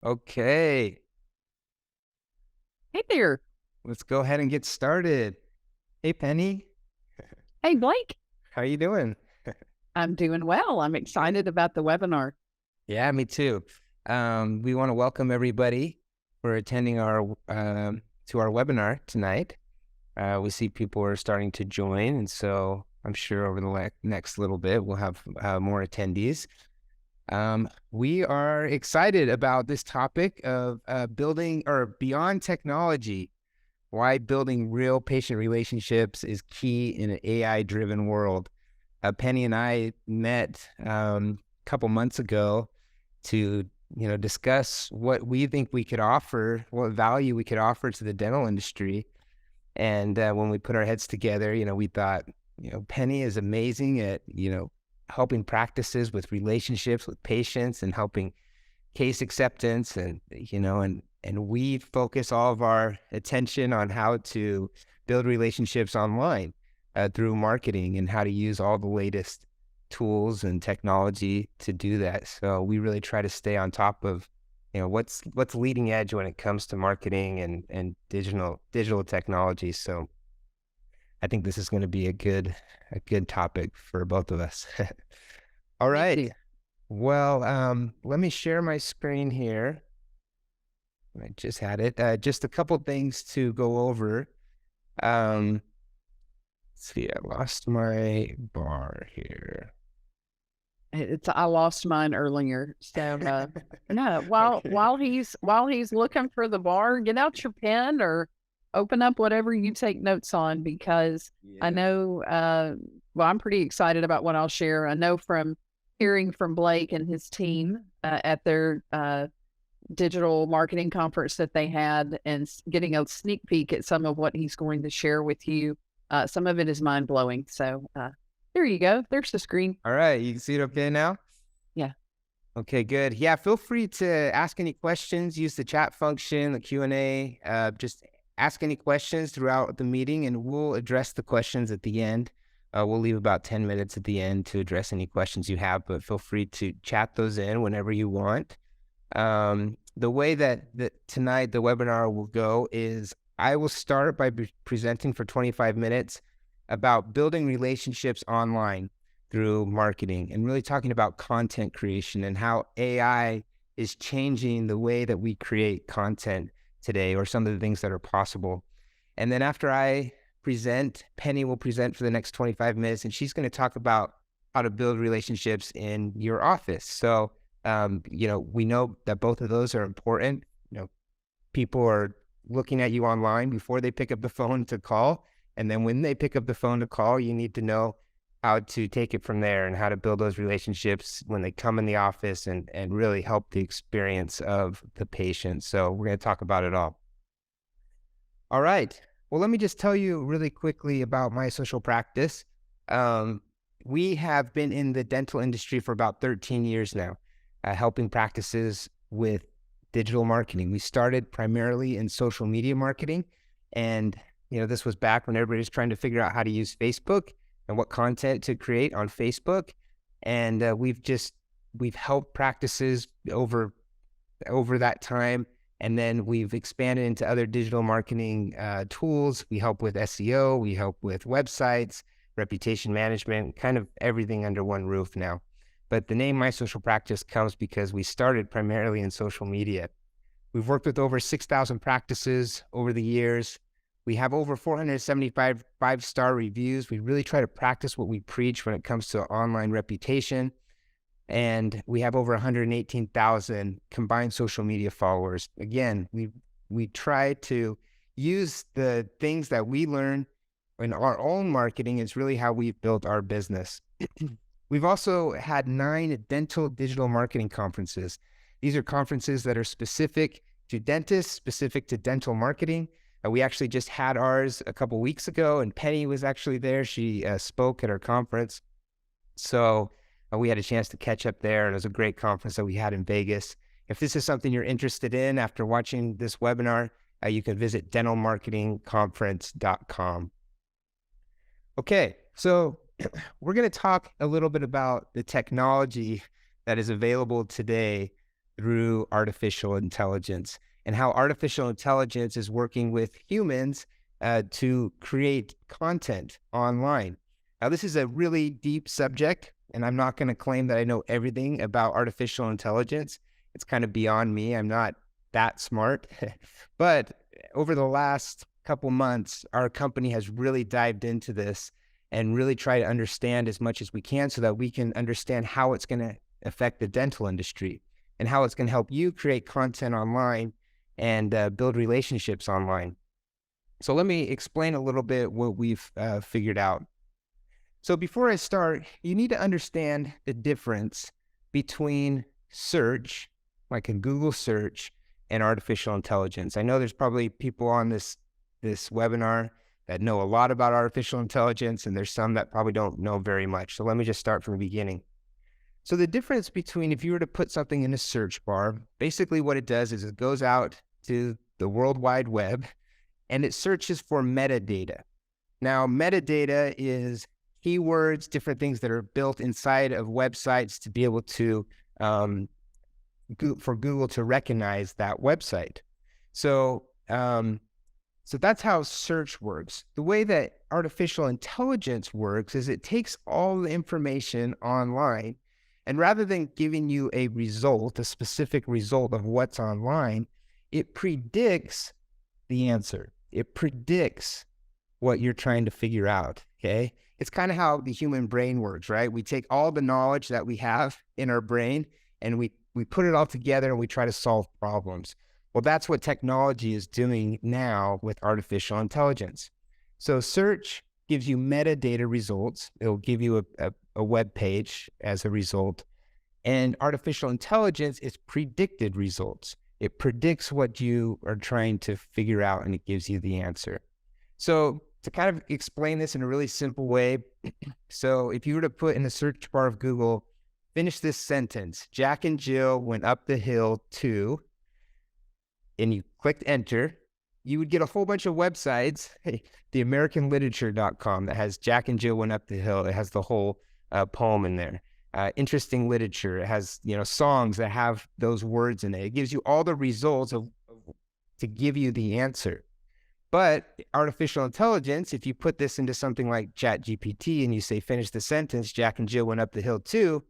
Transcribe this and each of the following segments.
Okay, Hey there. let's go ahead and get started. Hey, Penny, Hey, Blake. how you doing? I'm doing well. I'm excited about the webinar. Yeah, me too. We want to welcome everybody for attending our to our webinar tonight. We see people are starting to join, and so I'm sure over the next little bit we'll have more attendees. We are excited about this topic of building or beyond technology. Why building real patient relationships is key in an AI-driven world. Penny and I met a couple months ago to discuss what we think we could offer, what value we could offer to the dental industry. And when we put our heads together, we thought, Penny is amazing at helping practices with relationships with patients and helping case acceptance, and we focus all of our attention on how to build relationships online through marketing and how to use all the latest tools and technology to do that. So we really try to stay on top of what's leading edge when it comes to marketing and digital technology. So I think this is going to be a good topic for both of us. All Me right. too. Well, let me share my screen here. I just had it. Just a couple things to go over. Let's see, I lost my bar here. I lost mine earlier. So no, while Okay. while he's while he's looking for the bar, get out your pen or open up whatever you take notes on because I Yeah. know well, I'm pretty excited about what I'll share. I know from hearing from Blake and his team at their digital marketing conference that they had and getting a sneak peek at some of what he's going to share with you. Some of it is mind blowing. So there you go. There's the screen. All right. You can see it okay now? Yeah. Okay, good. Yeah, feel free to ask any questions, use the chat function, the Q&A, just ask any questions throughout the meeting and we'll address the questions at the end. We'll leave about 10 minutes at the end to address any questions you have, but feel free to chat those in whenever you want. The way that tonight the webinar will go is I will start by presenting for 25 minutes about building relationships online through marketing and really talking about content creation and how AI is changing the way that we create content today or some of the things that are possible. And then after I present, Penny will present for the next 25 minutes and she's going to talk about how to build relationships in your office. So we know that both of those are important. People are looking at you online before they pick up the phone to call. And then when they pick up the phone to call, you need to know how to take it from there and how to build those relationships when they come in the office and really help the experience of the patient. So we're going to talk about it all. All right. Well, let me just tell you really quickly about my social practice. We have been in the dental industry for about 13 years now, helping practices with digital marketing. We started primarily in social media marketing. And, this was back when everybody was trying to figure out how to use Facebook and what content to create on Facebook. And we've helped practices over that time. And then we've expanded into other digital marketing tools. We help with SEO, we help with websites, reputation management, kind of everything under one roof now. But the name My Social Practice comes because we started primarily in social media. We've worked with over 6,000 practices over the years. We have over 475 five-star reviews. We really try to practice what we preach when it comes to online reputation. And we have over 118,000 combined social media followers. Again, we try to use the things that we learn in our own marketing. Is really how we've built our business. We've also had 9 dental digital marketing conferences. These are conferences that are specific to dentists, specific to dental marketing. We actually just had ours a couple weeks ago, and Penny was actually there. She spoke at our conference. So we had a chance to catch up there, and it was a great conference that we had in Vegas. If this is something you're interested in after watching this webinar, you can visit dentalmarketingconference.com. Okay, so we're going to talk a little bit about the technology that is available today through artificial intelligence and how artificial intelligence is working with humans to create content online. Now, this is a really deep subject, and I'm not going to claim that I know everything about artificial intelligence. It's kind of beyond me. I'm not that smart. But over the last couple months, our company has really dived into this and really try to understand as much as we can so that we can understand how it's going to affect the dental industry and how it's going to help you create content online and build relationships online. So let me explain a little bit what we've figured out. So before I start, you need to understand the difference between search, like a Google search, and artificial intelligence. I know there's probably people on this webinar that know a lot about artificial intelligence, and there's some that probably don't know very much. So let me just start from the beginning. So the difference between if you were to put something in a search bar, basically what it does is it goes out to the World Wide Web and it searches for metadata. Now, metadata is keywords, different things that are built inside of websites to be able to, for Google to recognize that website. So that's how search works. The way that artificial intelligence works is it takes all the information online, and rather than giving you a result, a specific result of what's online, it predicts the answer. It predicts what you're trying to figure out, okay? It's kind of how the human brain works, right? We take all the knowledge that we have in our brain and we put it all together and we try to solve problems. Well, that's what technology is doing now with artificial intelligence. So search gives you metadata results. It'll give you a web page as a result. And artificial intelligence is predicted results. It predicts what you are trying to figure out and it gives you the answer. So to kind of explain this in a really simple way, so if you were to put in the search bar of Google, finish this sentence, Jack and Jill went up the hill to, and you clicked enter, you would get a whole bunch of websites, the AmericanLiterature.com that has Jack and Jill went up the hill. It has the whole poem in there. Interesting literature. It has, songs that have those words in it. It gives you all the results to give you the answer. But artificial intelligence, if you put this into something like Chat GPT and you say, finish the sentence, Jack and Jill went up the hill too,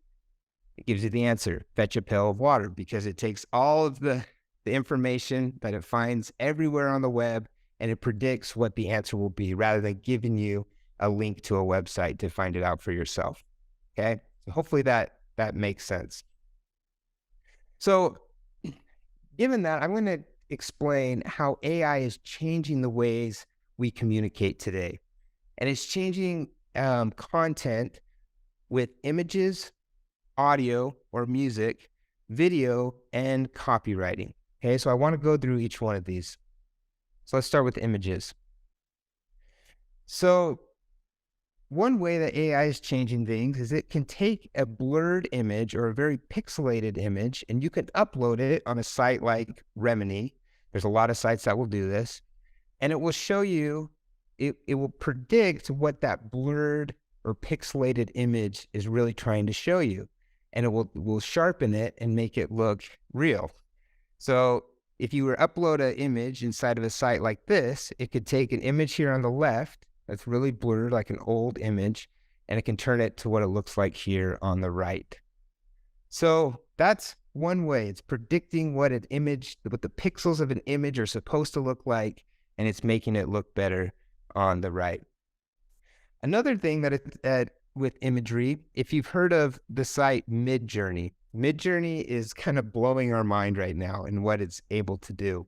it gives you the answer, fetch a pail of water, because it takes all of the information that it finds everywhere on the web and it predicts what the answer will be rather than giving you a link to a website to find it out for yourself. Okay? So hopefully that makes sense. So given that, I'm going to explain how AI is changing the ways we communicate today. And it's changing content with images, audio or music, video, and copywriting. Okay, so I want to go through each one of these. So let's start with images. So one way that AI is changing things is it can take a blurred image or a very pixelated image, and you can upload it on a site like Remini. There's a lot of sites that will do this, and it will show you, it will predict what that blurred or pixelated image is really trying to show you, and it will sharpen it and make it look real. So if you were to upload an image inside of a site like this, it could take an image here on the left that's really blurred, like an old image, and it can turn it to what it looks like here on the right. So that's one way. It's predicting what the pixels of an image are supposed to look like, and it's making it look better on the right. Another thing that with imagery, if you've heard of the site Midjourney is kind of blowing our mind right now in what it's able to do.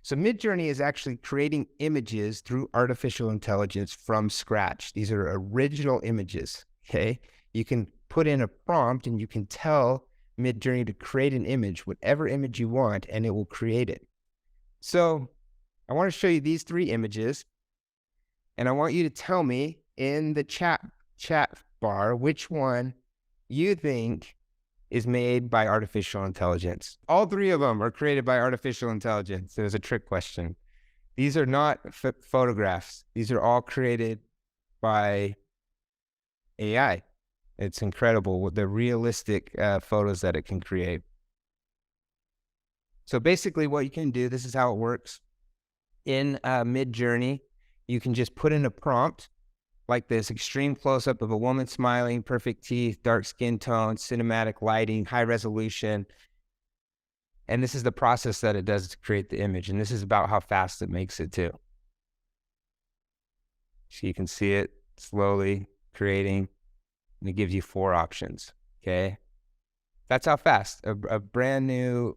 So Midjourney is actually creating images through artificial intelligence from scratch. These are original images, okay? You can put in a prompt and you can tell Midjourney to create an image, whatever image you want, and it will create it. So I want to show you these three images, and I want you to tell me in the chat bar which one you think is made by artificial intelligence. All three of them are created by artificial intelligence. It was a trick question. These are not photographs. These are all created by AI. It's incredible with the realistic photos that it can create. So basically what you can do, this is how it works. In Mid-Journey, you can just put in a prompt like this: extreme close-up of a woman smiling, perfect teeth, dark skin tone, cinematic lighting, high resolution. And this is the process that it does to create the image. And this is about how fast it makes it too. So you can see it slowly creating, and it gives you 4 options, okay? That's how fast a brand new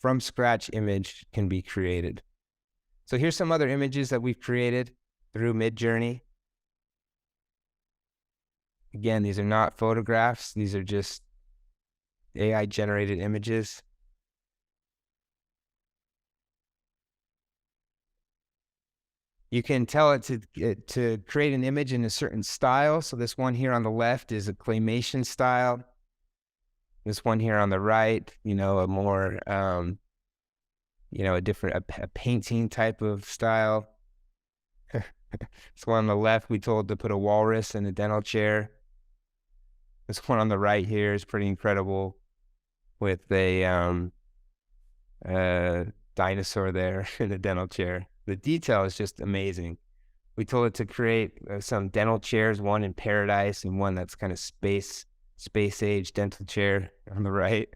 from scratch image can be created. So here's some other images that we've created through Mid-Journey. Again, these are not photographs. These are just AI generated images. You can tell it to create an image in a certain style. So this one here on the left is a claymation style. This one here on the right, a more, a different, a painting type of style. This one on the left, we told to put a walrus in a dental chair. This one on the right here is pretty incredible with a dinosaur there in a dental chair. The detail is just amazing. We told it to create some dental chairs, one in paradise and one that's kind of space age dental chair on the right.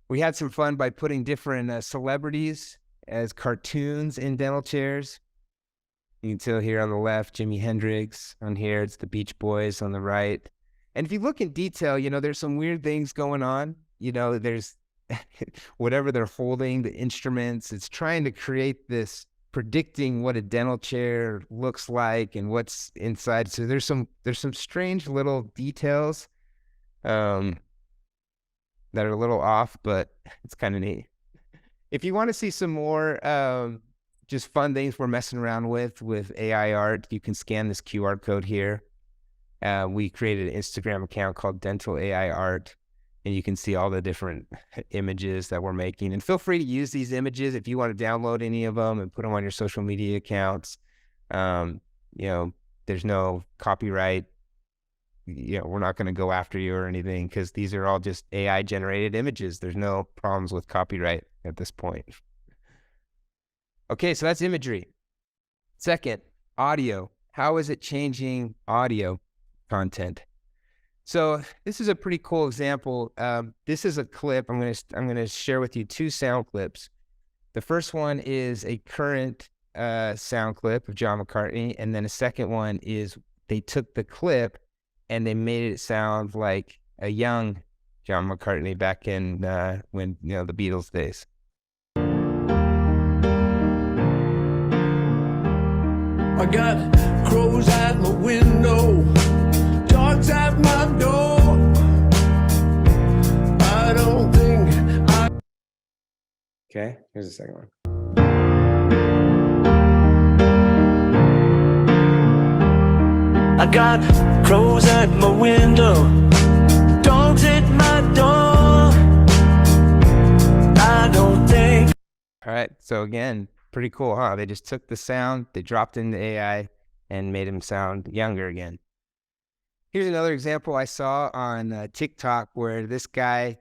We had some fun by putting different celebrities as cartoons in dental chairs. You can tell here on the left, Jimi Hendrix. On here, it's the Beach Boys on the right. And if you look in detail, there's some weird things going on. There's whatever they're holding, the instruments, it's trying to create this, predicting what a dental chair looks like and what's inside. So there's some strange little details that are a little off, but it's kind of neat. If you want to see some more just fun things we're messing around with AI art, you can scan this QR code here. We created an Instagram account called Dental AI Art, and you can see all the different images that we're making. And feel free to use these images if you want to download any of them and put them on your social media accounts. There's no copyright. We're not going to go after you or anything because these are all just AI generated images. There's no problems with copyright at this point. Okay, so that's imagery. Second, audio. How is it changing audio content? So this is a pretty cool example. This is a clip. I'm gonna share with you 2 sound clips. The first one is a current sound clip of John McCartney, and then a second one is they took the clip and they made it sound like a young John McCartney back in when the Beatles days. I got crows at my window, dogs at my door. I don't think I... Okay, here's the second one. I got crows at my window, dogs at my door. I don't think... All right, so again, pretty cool, huh? They just took the sound, they dropped into AI, and made him sound younger again. Here's another example I saw on TikTok where this guy,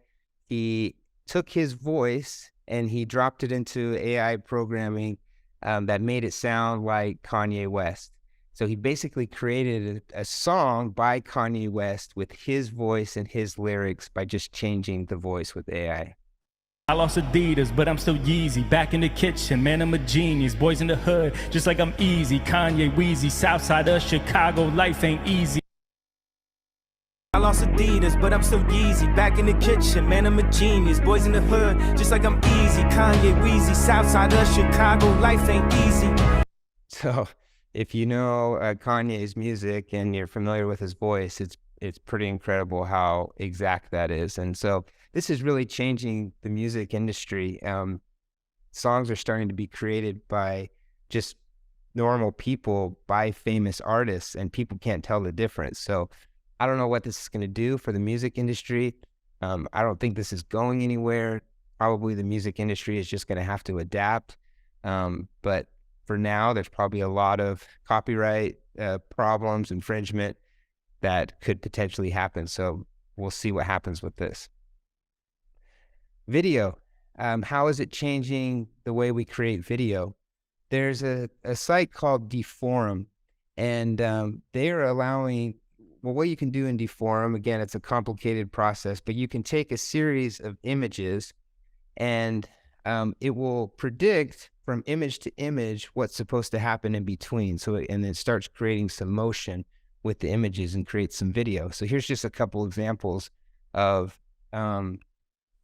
he took his voice and he dropped it into AI programming that made it sound like Kanye West. So he basically created a song by Kanye West with his voice and his lyrics by just changing the voice with AI. I lost Adidas, but I'm still Yeezy. Back in the kitchen, man, I'm a genius. Boys in the hood, just like I'm easy. Kanye, Weezy, Southside of Chicago, life ain't easy. I lost Adidas, but I'm still Yeezy. Back in the kitchen, man, I'm a genius. Boys in the hood, just like I'm easy. Kanye, Weezy, Southside of Chicago, life ain't easy. So if you know Kanye's music and you're familiar with his voice, it's pretty incredible how exact that is. And so this is really changing the music industry. Songs are starting to be created by just normal people, by famous artists, and people can't tell the difference. So I don't know what this is going to do for the music industry. I don't think this is going anywhere. Probably the music industry is just going to have to adapt. But for now, there's probably a lot of copyright problems, infringement that could potentially happen. So we'll see what happens with this. Video. How is it changing the way we create video? There's a site called Deforum, and they are allowing, well, what you can do in Deforum, again, it's a complicated process, but you can take a series of images and it will predict from image to image what's supposed to happen in between. So, and it starts creating some motion with the images and creates some video. So here's just a couple examples of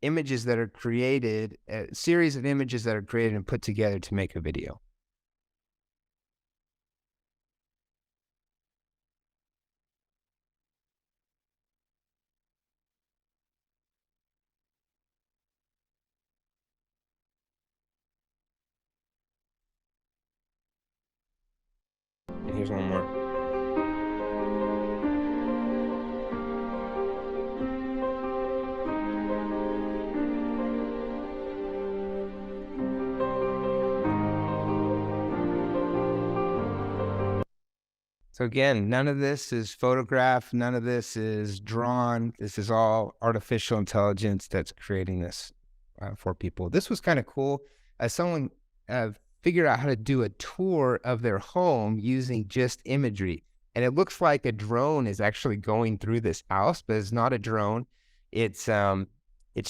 images that are created, a series of images that are created and put together to make a video. And here's one more. So again, none of this is photographed, none of this is drawn. This is all artificial intelligence that's creating this for people. This was kind of cool. Someone figured out how to do a tour of their home using just imagery. And it looks like a drone is actually going through this house, but it's not a drone. It's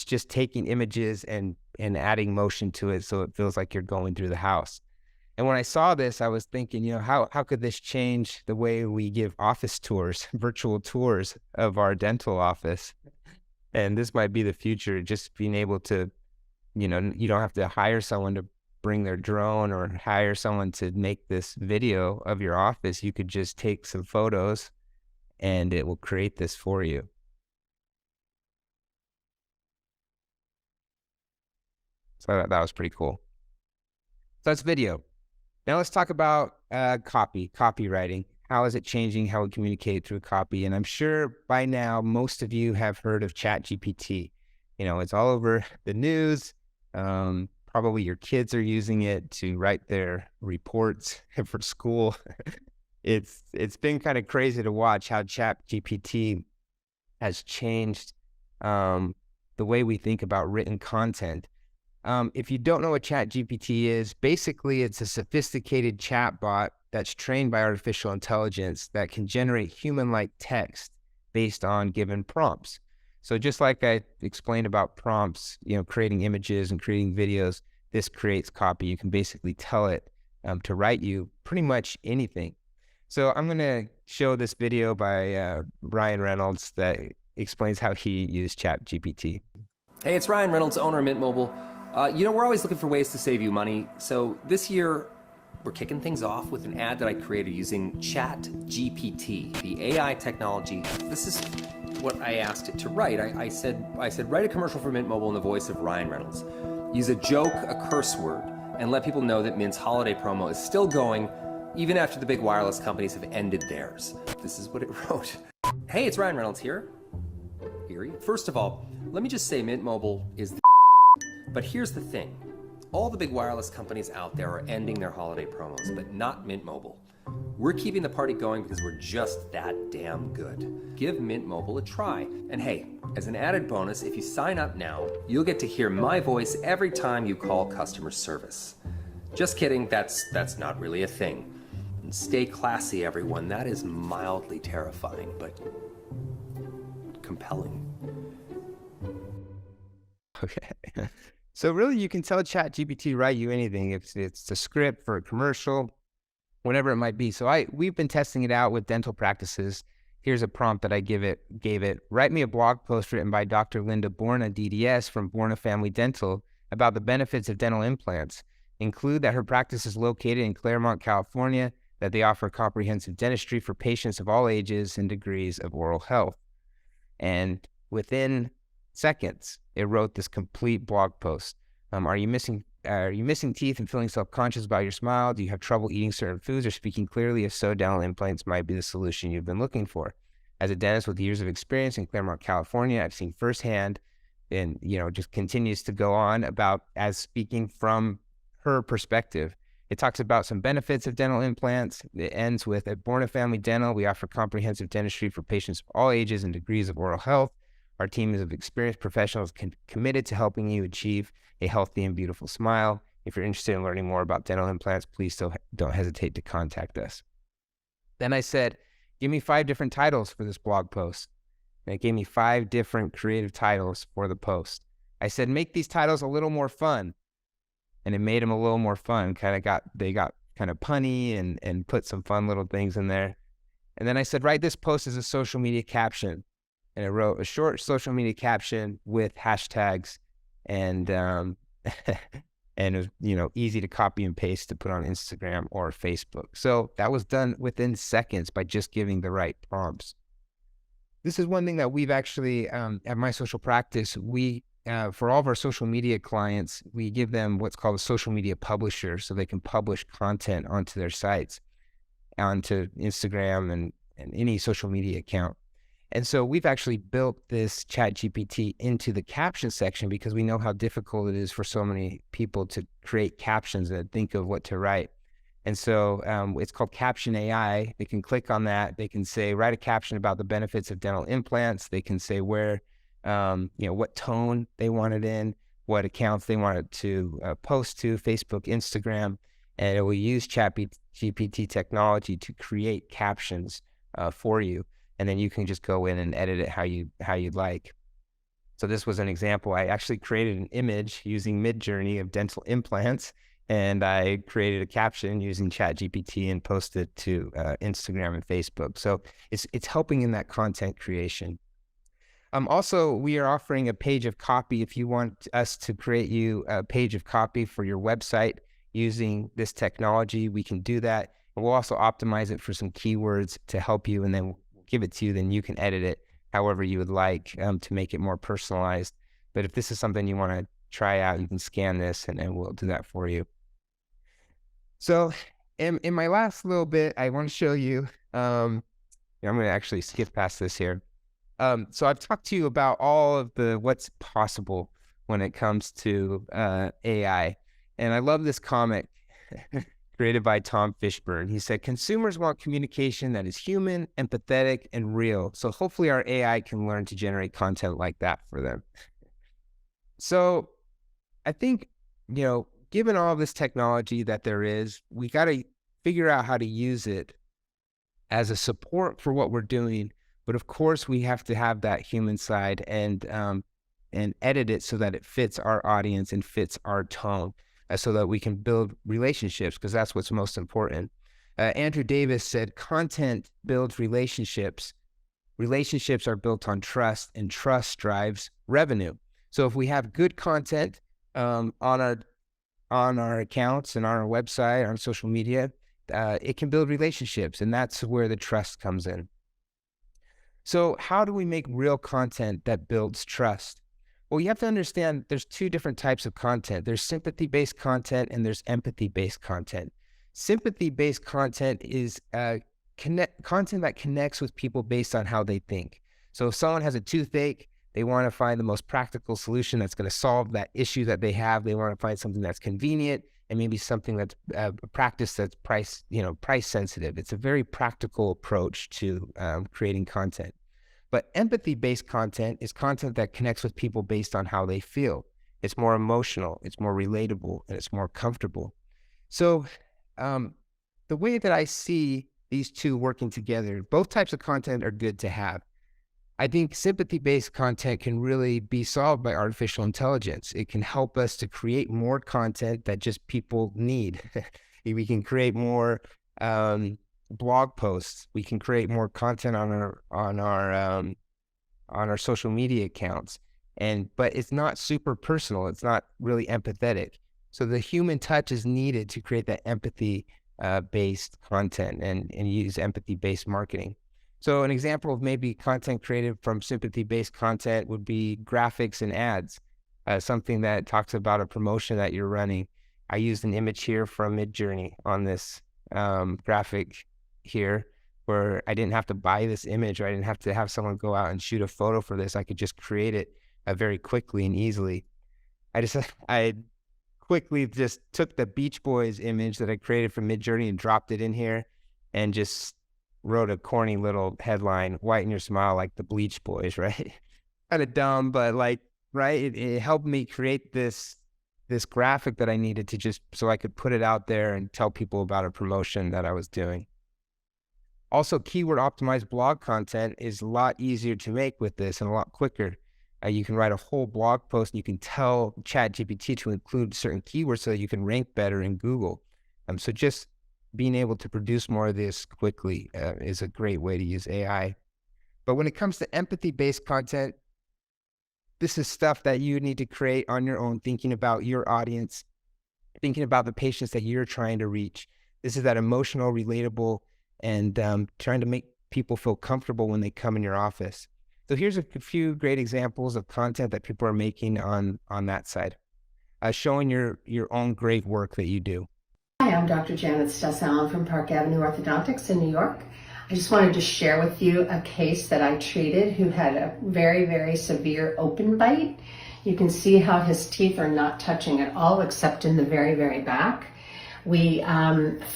just taking images and adding motion to it, so it feels like you're going through the house. And when I saw this, I was thinking, you know, how could this change the way we give office tours, virtual tours of our dental office? And this might be the future, just being able to, you know, you don't have to hire someone to bring their drone or hire someone to make this video of your office. You could just take some photos and it will create this for you. So that was pretty cool. So that's video. Now let's talk about copywriting. How is it changing how we communicate through copy? And I'm sure by now, most of you have heard of Chat GPT. You know, it's all over the news. Probably your kids are using it to write their reports for school. It's been kind of crazy to watch how Chat GPT has changed the way we think about written content. If you don't know what Chat GPT is, basically it's a sophisticated chatbot that's trained by artificial intelligence that can generate human-like text based on given prompts. So just like I explained about prompts, you know, creating images and creating videos, this creates copy. You can basically tell it to write you pretty much anything. So I'm going to show this video by Ryan Reynolds that explains how he used Chat GPT. Hey, it's Ryan Reynolds, owner of Mint Mobile. You know, we're always looking for ways to save you money. So this year, we're kicking things off with an ad that I created using Chat GPT, the AI technology. This is what I asked it to write. I said, write a commercial for Mint Mobile in the voice of Ryan Reynolds. Use a joke, a curse word, and let people know that Mint's holiday promo is still going, even after the big wireless companies have ended theirs. This is what it wrote. Hey, it's Ryan Reynolds here. Eerie. First of all, let me just say Mint Mobile is the but here's the thing. All the big wireless companies out there are ending their holiday promos, but not Mint Mobile. We're keeping the party going because we're just that damn good. Give Mint Mobile a try. And hey, as an added bonus, if you sign up now, you'll get to hear my voice every time you call customer service. Just kidding, that's not really a thing. And stay classy, everyone. That is mildly terrifying, but compelling. Okay. So really, you can tell Chat GPT write you anything. If it's a script for a commercial, whatever it might be. So we've been testing it out with dental practices. Here's a prompt that I gave it. Write me a blog post written by Dr. Linda Borna, DDS, from Borna Family Dental about the benefits of dental implants. Include that her practice is located in Claremont, California, that they offer comprehensive dentistry for patients of all ages and degrees of oral health. And within seconds, it wrote this complete blog post. Are you missing teeth and feeling self-conscious about your smile? Do you have trouble eating certain foods or speaking clearly? If so, dental implants might be the solution you've been looking for. As a dentist with years of experience in Claremont, California, I've seen firsthand, and just continues to go on about as speaking from her perspective. It talks about some benefits of dental implants. It ends with, at Borna Family Dental, we offer comprehensive dentistry for patients of all ages and degrees of oral health. Our team is of experienced professionals committed to helping you achieve a healthy and beautiful smile. If you're interested in learning more about dental implants, please don't hesitate to contact us. Then I said, give me 5 different titles for this blog post. And it gave me 5 different creative titles for the post. I said, make these titles a little more fun. And it made them a little more fun. They got kind of punny and put some fun little things in there. And then I said, write this post as a social media caption. And I wrote a short social media caption with hashtags and and it was, easy to copy and paste to put on Instagram or Facebook. So that was done within seconds by just giving the right prompts. This is one thing that we've actually, at My Social Practice, we, for all of our social media clients, we give them what's called a social media publisher so they can publish content onto their sites, onto Instagram and any social media account. And so we've actually built this Chat GPT into the caption section because we know how difficult it is for so many people to create captions and think of what to write. And so it's called Caption AI. They can click on that. They can say, write a caption about the benefits of dental implants. They can say where, what tone they want it in, what accounts they want it to post to, Facebook, Instagram, and it will use Chat GPT technology to create captions for you. And then you can just go in and edit it how you'd like. So this was an example. I actually created an image using Midjourney of dental implants, and I created a caption using Chat GPT and posted to Instagram and Facebook. So it's helping in that content creation. Also, we are offering a page of copy. If you want us to create you a page of copy for your website using this technology, we can do that. And we'll also optimize it for some keywords to help you, and then give it to you, then you can edit it however you would like to make it more personalized. But if this is something you want to try out, you can scan this and we'll do that for you. So in my last little bit, I want to show you, I'm going to actually skip past this here. So I've talked to you about all of what's possible when it comes to AI. And I love this comic created by Tom Fishburne. He said, consumers want communication that is human, empathetic, and real. So hopefully our AI can learn to generate content like that for them. So I think, given all this technology that there is, we got to figure out how to use it as a support for what we're doing. But of course, we have to have that human side and edit it so that it fits our audience and fits our tone. So that we can build relationships, because that's what's most important. Andrew Davis said, content builds relationships. Relationships are built on trust, and trust drives revenue. So if we have good content on our accounts and on our website, on social media, it can build relationships, and that's where the trust comes in. So how do we make real content that builds trust? Well, you have to understand there's 2 different types of content. There's sympathy-based content and there's empathy-based content. Sympathy-based content is content that connects with people based on how they think. So if someone has a toothache, they want to find the most practical solution that's going to solve that issue that they have. They want to find something that's convenient and maybe something that's a practice that's price sensitive. It's a very practical approach to creating content. But empathy-based content is content that connects with people based on how they feel. It's more emotional, it's more relatable, and it's more comfortable. So the way that I see these 2 working together, both types of content are good to have. I think sympathy-based content can really be solved by artificial intelligence. It can help us to create more content that just people need. We can create more blog posts. We can create more content on our social media accounts, but it's not super personal. It's not really empathetic. So the human touch is needed to create that empathy based content and use empathy based marketing. So an example of maybe content created from sympathy based content would be graphics and ads, something that talks about a promotion that you're running. I used an image here from Midjourney on this graphic here, where I didn't have to buy this image, or I didn't have to have someone go out and shoot a photo for this. I could just create it very quickly and easily. I quickly just took the Beach Boys image that I created from Midjourney and dropped it in here and just wrote a corny little headline, "Whiten your smile like the Bleach Boys," right? kind of dumb, but like, right, it helped me create this graphic that I needed to just so I could put it out there and tell people about a promotion that I was doing. Also, keyword optimized blog content is a lot easier to make with this and a lot quicker. You can write a whole blog post and you can tell Chat GPT to include certain keywords so that you can rank better in Google. So just being able to produce more of this quickly is a great way to use AI. But when it comes to empathy-based content, this is stuff that you need to create on your own, thinking about your audience, thinking about the patients that you're trying to reach. This is that emotional, relatable, and trying to make people feel comfortable when they come in your office. So here's a few great examples of content that people are making on that side, showing your own great work that you do. Hi, I'm Dr. Janet Stess-Allen from Park Avenue Orthodontics in New York. I just wanted to share with you a case that I treated who had a very, very severe open bite. You can see how his teeth are not touching at all except in the very, very back. We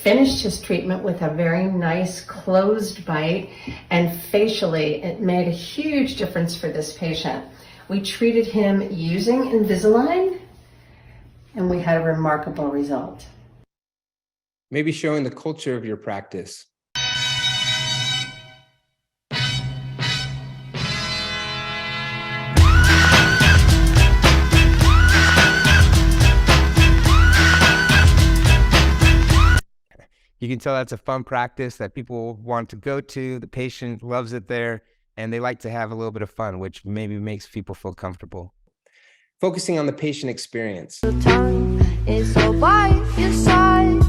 finished his treatment with a very nice closed bite, and facially it made a huge difference for this patient. We treated him using Invisalign and we had a remarkable result. Maybe showing the culture of your practice. You can tell that's a fun practice that people want to go to. The patient loves it there, and they like to have a little bit of fun, which maybe makes people feel comfortable. Focusing on the patient experience. The time is so by your side.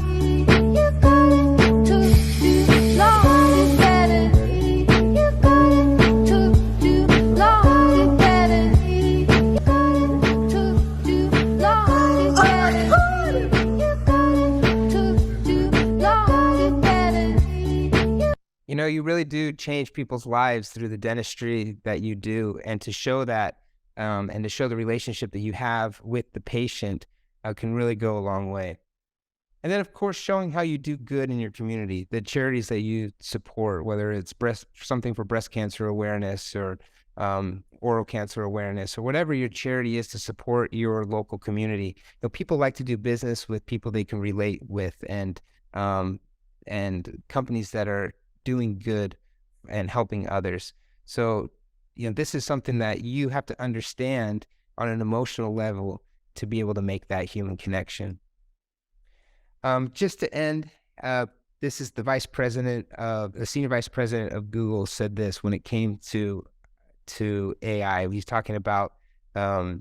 You got it to do long, you better. You got it to do long, you better. You got it to do long, you better. You got it to do long, you better. You know, you really do change people's lives through the dentistry that you do, and to show that and to show the relationship that you have with the patient can really go a long way. And then, of course, showing how you do good in your community, the charities that you support, whether it's something for breast cancer awareness or oral cancer awareness, or whatever your charity is to support your local community. You know, people like to do business with people they can relate with, and companies that are doing good and helping others. So, you know, this is something that you have to understand on an emotional level to be able to make that human connection. Just to end, this is the senior vice president of Google said this when it came to AI. He's talking about how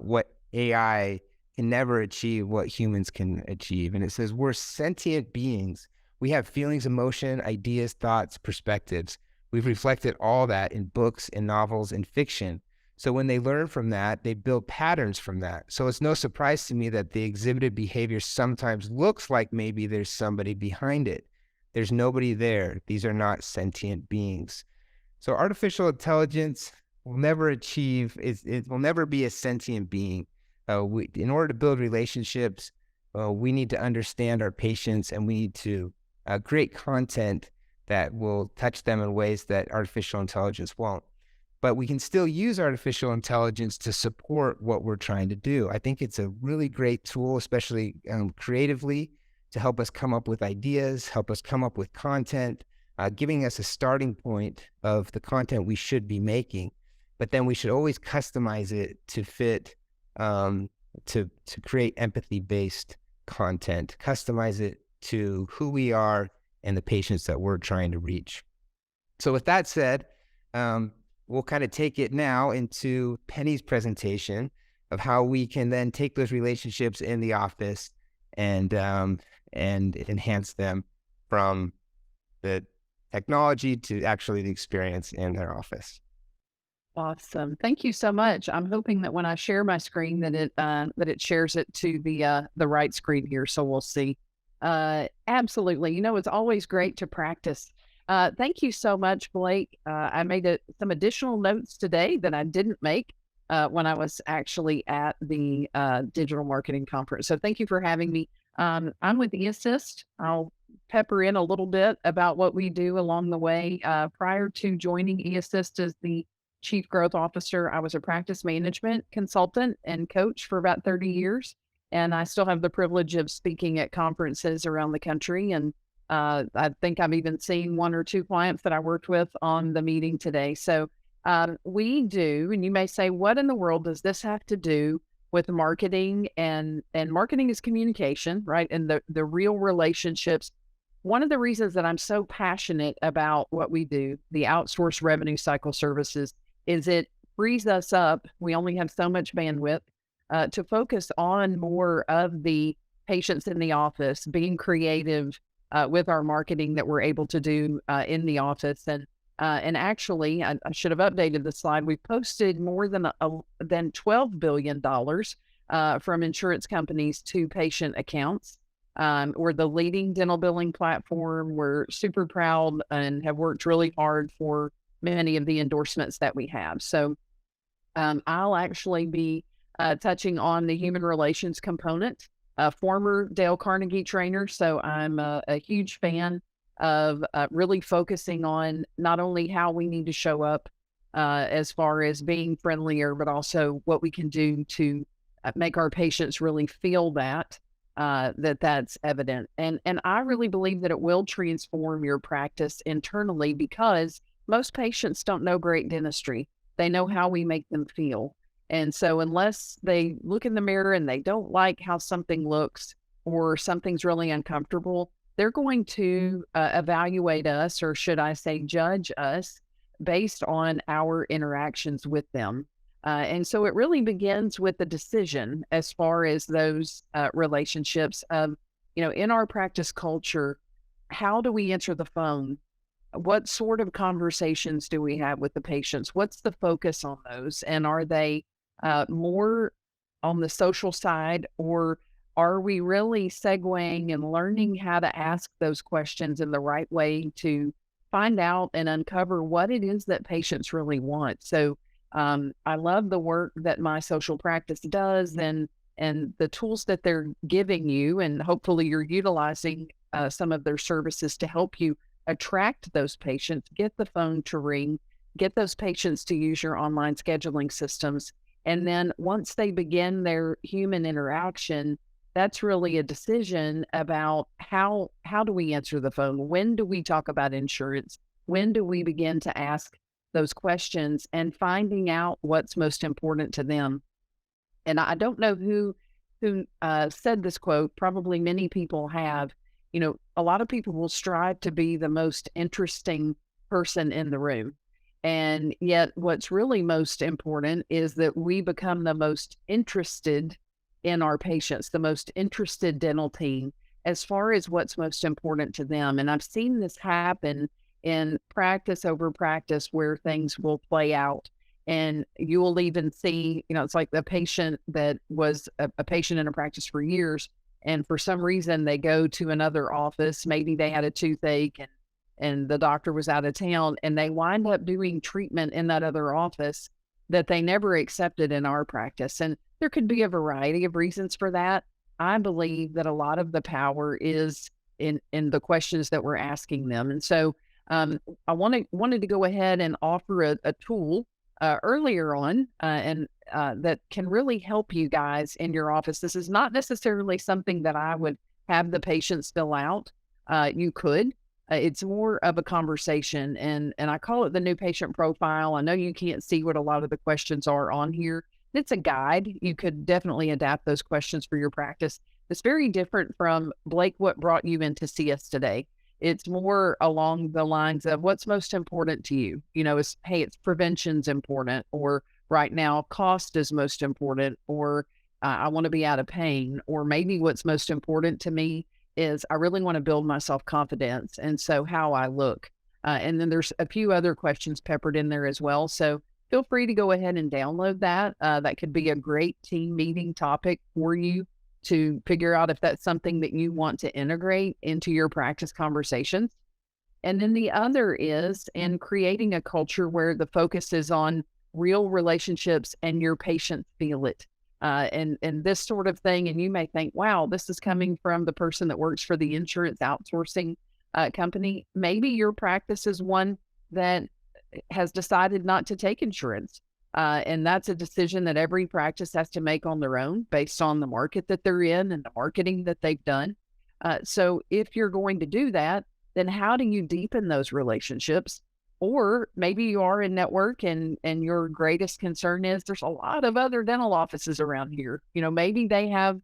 what AI can never achieve what humans can achieve. And it says, we're sentient beings. We have feelings, emotion, ideas, thoughts, perspectives. We've reflected all that in books, in novels, in fiction. So when they learn from that, they build patterns from that. So it's no surprise to me that the exhibited behavior sometimes looks like maybe there's somebody behind it. There's nobody there. These are not sentient beings. So artificial intelligence will never it will never be a sentient being. In order to build relationships, we need to understand our patients, and we need to create content that will touch them in ways that artificial intelligence won't. But we can still use artificial intelligence to support what we're trying to do. I think it's a really great tool, especially creatively, to help us come up with ideas, help us come up with content, giving us a starting point of the content we should be making. But then we should always customize it to fit, to create empathy-based content, customize it to who we are and the patients that we're trying to reach. So with that said, we'll kind of take it now into Penny's presentation of how we can then take those relationships in the office and enhance them from the technology to actually the experience in their office. Awesome. Thank you so much. I'm hoping that when I share my screen that it shares it to the right screen here. So we'll see. Absolutely. You know, it's always great to practice. Thank you so much, Blake. I made some additional notes today that I didn't make when I was actually at the digital marketing conference. So thank you for having me. I'm with eAssist. I'll pepper in a little bit about what we do along the way. Prior to joining eAssist as the chief growth officer. I was a practice management consultant and coach for about 30 years. And I still have the privilege of speaking at conferences around the country. And I think I've even seen 1 or 2 clients that I worked with on the meeting today. So we do, and you may say, what in the world does this have to do with marketing? And marketing is communication, right? And the real relationships. One of the reasons that I'm so passionate about what we do, the outsourced revenue cycle services, is it frees us up. We only have so much bandwidth to focus on more of the patients in the office, being creative with our marketing that we're able to do in the office. And actually, I should have updated the slide. We've posted more than $12 billion from insurance companies to patient accounts. We're the leading dental billing platform. We're super proud and have worked really hard for many of the endorsements that we have. So I'll actually be touching on the human relations component, former Dale Carnegie trainer. So I'm a huge fan of really focusing on not only how we need to show up as far as being friendlier, but also what we can do to make our patients really feel that's evident. And I really believe that it will transform your practice internally, because most patients don't know great dentistry. They know how we make them feel. And so unless they look in the mirror and they don't like how something looks, or something's really uncomfortable, they're going to evaluate us, or should I say judge us, based on our interactions with them. And so it really begins with the decision as far as those relationships of, in our practice culture, how do we answer the phone? What sort of conversations do we have with the patients? What's the focus on those? And are they more on the social side, or are we really segueing and learning how to ask those questions in the right way to find out and uncover what it is that patients really want? So I love the work that my social practice does, and the tools that they're giving you, and hopefully you're utilizing some of their services to help you attract those patients, get the phone to ring, get those patients to use your online scheduling systems. And then once they begin their human interaction, that's really a decision about how do we answer the phone? When do we talk about insurance? When do we begin to ask those questions, and finding out what's most important to them? And I don't know who said this quote. Probably many people have. A lot of people will strive to be the most interesting person in the room. And yet what's really most important is that we become the most interested in our patients, the most interested dental team, as far as what's most important to them. And I've seen this happen in practice over practice, where things will play out. And you will even see, it's like the patient that was a patient in a practice for years, and for some reason they go to another office. Maybe they had a toothache and the doctor was out of town, and they wind up doing treatment in that other office that they never accepted in our practice. And there could be a variety of reasons for that. I believe that a lot of the power is in the questions that we're asking them. And so I wanted to go ahead and offer a tool earlier on, and that can really help you guys in your office. This is not necessarily something that I would have the patients fill out. You could. It's more of a conversation, and I call it the new patient profile. I know you can't see what a lot of the questions are on here. It's a guide. You could definitely adapt those questions for your practice. It's very different from, Blake, what brought you in to see us today? It's more along the lines of what's most important to you. It's prevention's important, or right now cost is most important, or I want to be out of pain, or maybe what's most important to me is I really want to build my self-confidence, and so how I look. And then there's a few other questions peppered in there as well. So feel free to go ahead and download that. That could be a great team meeting topic for you to figure out if that's something that you want to integrate into your practice conversations. And then the other is in creating a culture where the focus is on real relationships and your patients feel it. And this sort of thing. And you may think, wow, this is coming from the person that works for the insurance outsourcing company. Maybe your practice is one that has decided not to take insurance. And that's a decision that every practice has to make on their own based on the market that they're in and the marketing that they've done. So if you're going to do that, then how do you deepen those relationships? Or maybe you are in network and your greatest concern is there's a lot of other dental offices around here. Maybe they have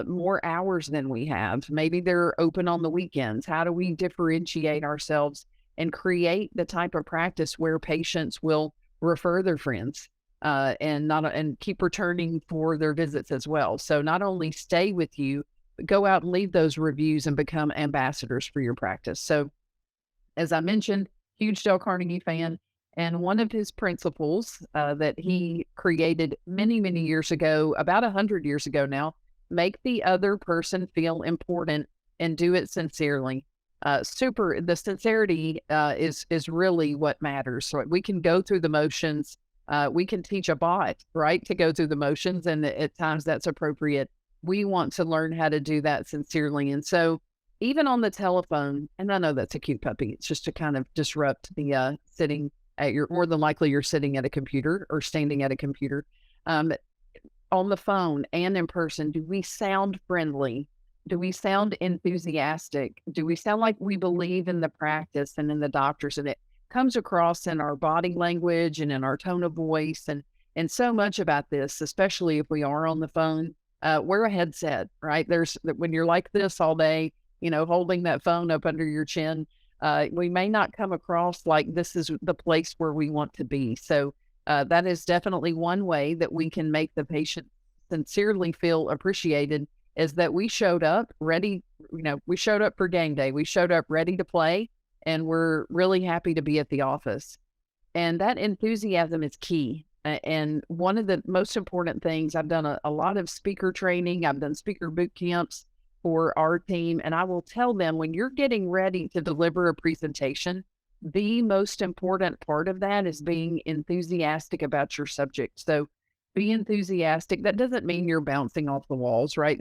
more hours than we have. Maybe they're open on the weekends. How do we differentiate ourselves and create the type of practice where patients will refer their friends and keep returning for their visits as well? So not only stay with you, but go out and leave those reviews and become ambassadors for your practice. So as I mentioned, huge Dale Carnegie fan. And one of his principles that he created many, many years ago, about 100 years ago now, make the other person feel important and do it sincerely. The sincerity is really what matters. So we can go through the motions. We can teach a bot, right, to go through the motions, and at times that's appropriate. We want to learn how to do that sincerely. And so even on the telephone, and I know that's a cute puppy, it's just to kind of disrupt the sitting at more than likely you're sitting at a computer or standing at a computer. On the phone and in person, do we sound friendly? Do we sound enthusiastic? Do we sound like we believe in the practice and in the doctors? And it comes across in our body language and in our tone of voice. And so much about this, especially if we are on the phone, wear a headset, right? When you're like this all day, holding that phone up under your chin, we may not come across like this is the place where we want to be. So that is definitely one way that we can make the patient sincerely feel appreciated, is that we showed up ready. We showed up for game day. We showed up ready to play, and we're really happy to be at the office. And that enthusiasm is key. And one of the most important things, I've done a lot of speaker training. I've done speaker boot camps for our team. And I will tell them, when you're getting ready to deliver a presentation, the most important part of that is being enthusiastic about your subject. So be enthusiastic. That doesn't mean you're bouncing off the walls, right?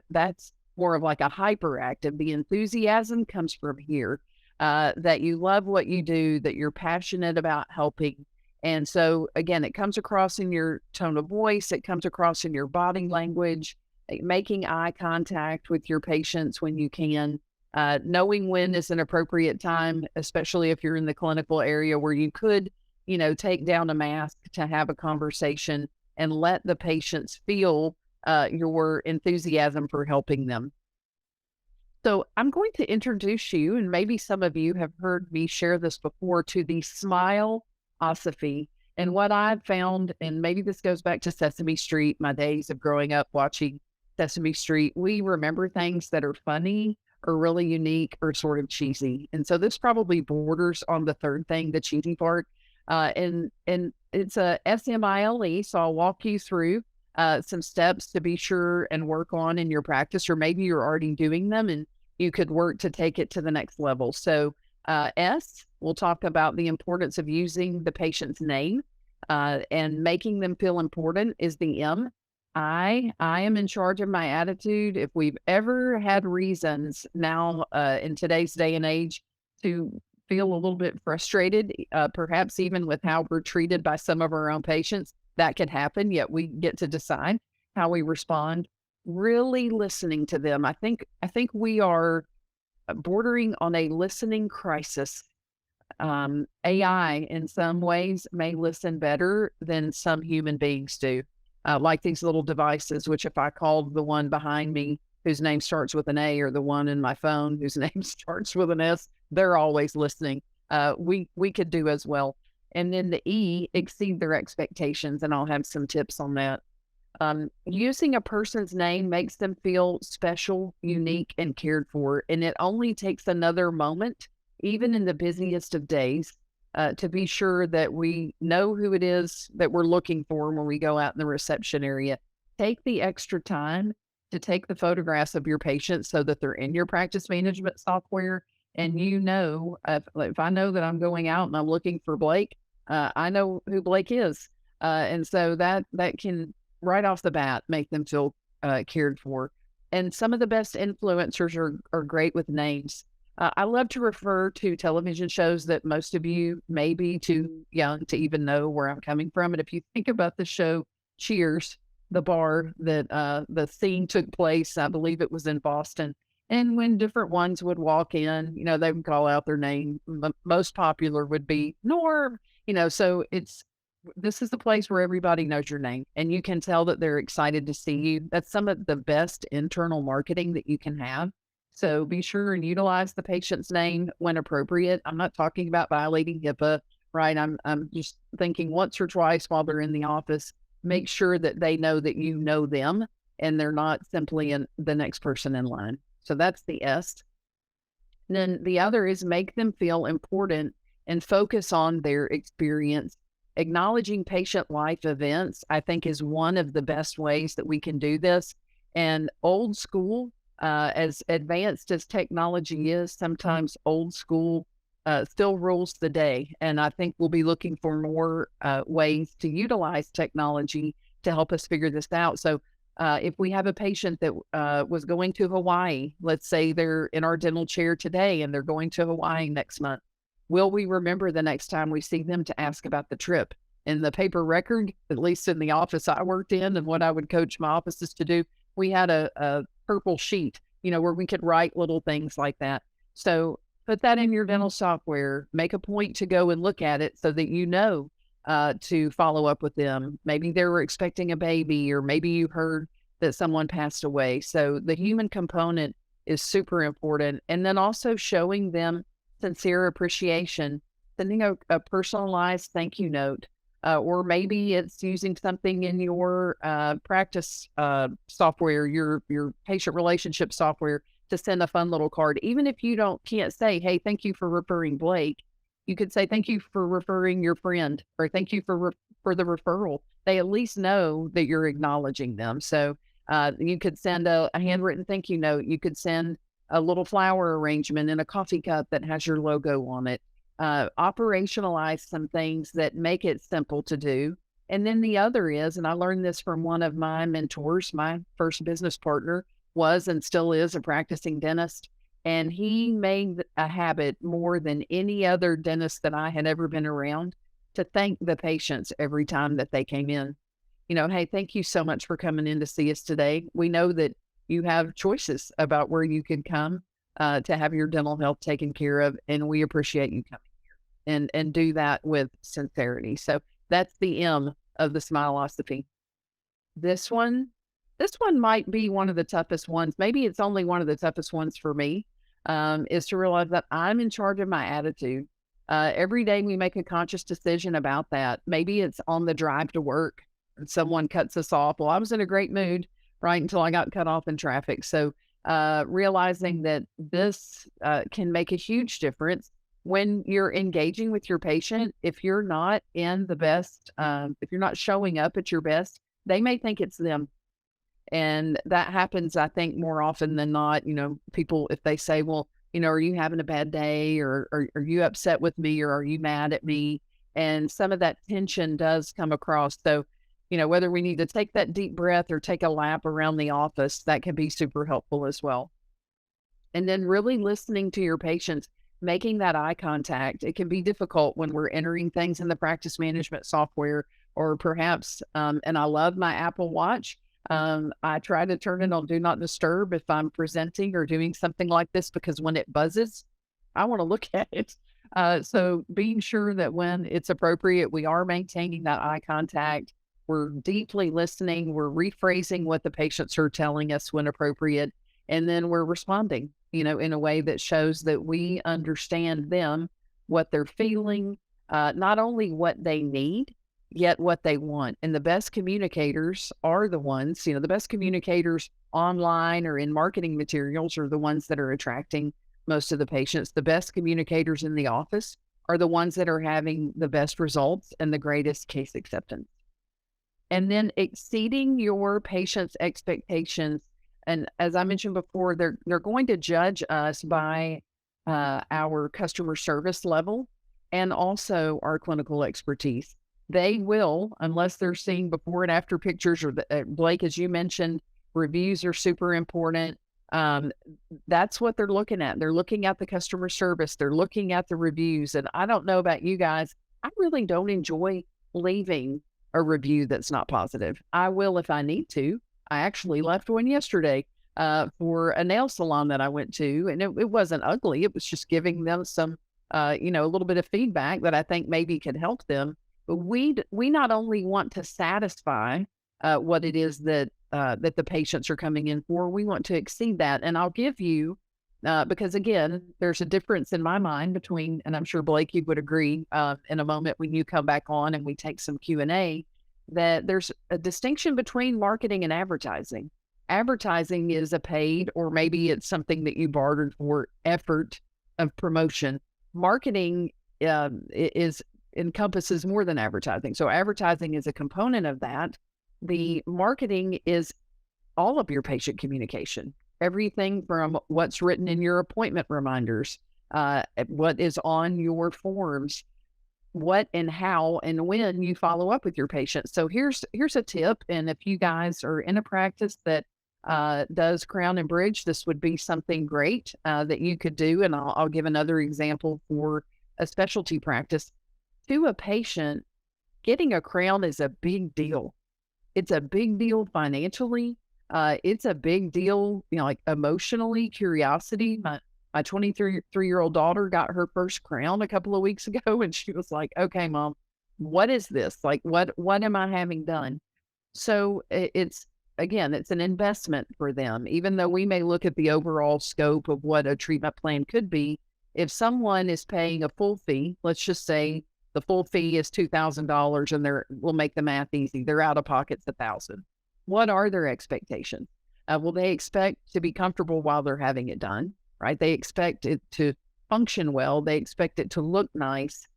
That's more of like a hyperactive. The enthusiasm comes from here, that you love what you do, that you're passionate about helping. And so again, it comes across in your tone of voice. It comes across in your body language, making eye contact with your patients when you can. Knowing when is an appropriate time, especially if you're in the clinical area where you could, take down a mask to have a conversation and let the patients feel your enthusiasm for helping them. So I'm going to introduce you, and maybe some of you have heard me share this before, to the smileosophy. And what I've found, and maybe this goes back to Sesame Street, my days of growing up watching Sesame Street, we remember things that are funny or really unique or sort of cheesy. And so this probably borders on the third thing, the cheesy part. And it's a SMILE. So I'll walk you through some steps to be sure and work on in your practice, or maybe you're already doing them and you could work to take it to the next level. So S, we'll talk about the importance of using the patient's name and making them feel important, is the M. I am in charge of my attitude. If we've ever had reasons now in today's day and age to feel a little bit frustrated, perhaps even with how we're treated by some of our own patients, that could happen, yet we get to decide how we respond. Really listening to them. I think we are bordering on a listening crisis. AI in some ways may listen better than some human beings do. Like these little devices, which if I called the one behind me whose name starts with an A, or the one in my phone whose name starts with an S, they're always listening. We could do as well. And then the E, exceed their expectations, and I'll have some tips on that. Using a person's name makes them feel special, unique, and cared for. And it only takes another moment, even in the busiest of days, to be sure that we know who it is that we're looking for when we go out in the reception area. Take the extra time to take the photographs of your patients so that they're in your practice management software. And if I know that I'm going out and I'm looking for Blake, I know who Blake is. And so that can right off the bat make them feel cared for. And some of the best influencers are great with names. I love to refer to television shows that most of you may be too young to even know where I'm coming from. And if you think about the show Cheers, the bar that the scene took place, I believe it was in Boston. And when different ones would walk in, they would call out their name. Most popular would be Norm, so this is the place where everybody knows your name and you can tell that they're excited to see you. That's some of the best internal marketing that you can have. So be sure and utilize the patient's name when appropriate. I'm not talking about violating HIPAA, right? I'm just thinking once or twice while they're in the office, make sure that they know that you know them and they're not simply the next person in line. So that's the S. And then the other is make them feel important and focus on their experience. Acknowledging patient life events, I think, is one of the best ways that we can do this. And old school, as advanced as technology is, sometimes old school still rules the day. And I think we'll be looking for more ways to utilize technology to help us figure this out. So if we have a patient that was going to Hawaii, let's say they're in our dental chair today and they're going to Hawaii next month, will we remember the next time we see them to ask about the trip? In the paper record, at least in the office I worked in and what I would coach my offices to do, we had a purple sheet, where we could write little things like that. So put that in your dental software, make a point to go and look at it so that to follow up with them. Maybe they were expecting a baby, or maybe you heard that someone passed away. So the human component is super important. And then also showing them sincere appreciation, sending a personalized thank you note, or maybe it's using something in your practice software, your patient relationship software, to send a fun little card. Even if you can't say, hey, thank you for referring Blake, you could say, thank you for referring your friend, or thank you for the referral. They at least know that you're acknowledging them. So you could send a handwritten thank you note. You could send a little flower arrangement in a coffee cup that has your logo on it. Operationalize some things that make it simple to do. And then the other is, and I learned this from one of my mentors, my first business partner was and still is a practicing dentist. And he made a habit more than any other dentist that I had ever been around to thank the patients every time that they came in. Hey, thank you so much for coming in to see us today. We know that you have choices about where you can come to have your dental health taken care of, and we appreciate you coming here, and do that with sincerity. So that's the M of the Smileosophy. This one might be one of the toughest ones. Maybe it's only one of the toughest ones for me, is to realize that I'm in charge of my attitude. Every day we make a conscious decision about that. Maybe it's on the drive to work and someone cuts us off. Well, I was in a great mood, right, until I got cut off in traffic. So realizing that this can make a huge difference when you're engaging with your patient. If you're not in the best, if you're not showing up at your best, they may think it's them. And that happens, I think, more often than not. People, if they say, well, are you having a bad day, or are you upset with me, or are you mad at me? And some of that tension does come across. So, whether we need to take that deep breath or take a lap around the office, that can be super helpful as well. And then really listening to your patients, making that eye contact. It can be difficult when we're entering things in the practice management software, or perhaps, and I love my Apple Watch. I try to turn it on Do Not Disturb if I'm presenting or doing something like this, because when it buzzes, I want to look at it. So being sure that when it's appropriate, we are maintaining that eye contact. We're deeply listening. We're rephrasing what the patients are telling us when appropriate. And then we're responding, in a way that shows that we understand them, what they're feeling, not only what they need, yet what they want. And the best communicators are the ones, the best communicators online or in marketing materials are the ones that are attracting most of the patients. The best communicators in the office are the ones that are having the best results and the greatest case acceptance. And then exceeding your patient's expectations. And as I mentioned before, they're going to judge us by our customer service level and also our clinical expertise. They will, unless they're seeing before and after pictures, or Blake, as you mentioned, reviews are super important. That's what they're looking at. They're looking at the customer service. They're looking at the reviews. And I don't know about you guys, I really don't enjoy leaving a review that's not positive. I will if I need to. I actually left one yesterday for a nail salon that I went to, and it wasn't ugly. It was just giving them some, a little bit of feedback that I think maybe could help them. But we not only want to satisfy what it is that that the patients are coming in for, we want to exceed that. And I'll give you, because again, there's a difference in my mind between, and I'm sure Blake, you would agree in a moment when you come back on and we take some Q&A, that there's a distinction between marketing and advertising. Advertising is a paid, or maybe it's something that you bartered for, effort of promotion. Marketing encompasses more than advertising. So advertising is a component of that. The marketing is all of your patient communication, everything from what's written in your appointment reminders, what is on your forms, what and how and when you follow up with your patients. So here's a tip. And if you guys are in a practice that does crown and bridge, this would be something great that you could do. And I'll give another example for a specialty practice. To a patient, getting a crown is a big deal. It's a big deal financially. It's a big deal, like emotionally, curiosity. My 23-year-old daughter got her first crown a couple of weeks ago, and she was like, "Okay, Mom, what is this? Like, what am I having done?" So it's an investment for them. Even though we may look at the overall scope of what a treatment plan could be, if someone is paying a full fee, let's just say the full fee is $2,000, and we'll make the math easy. Their out of pocket's $1,000. What are their expectations? Well, they expect to be comfortable while they're having it done, right? They expect it to function well. They expect it to look nice.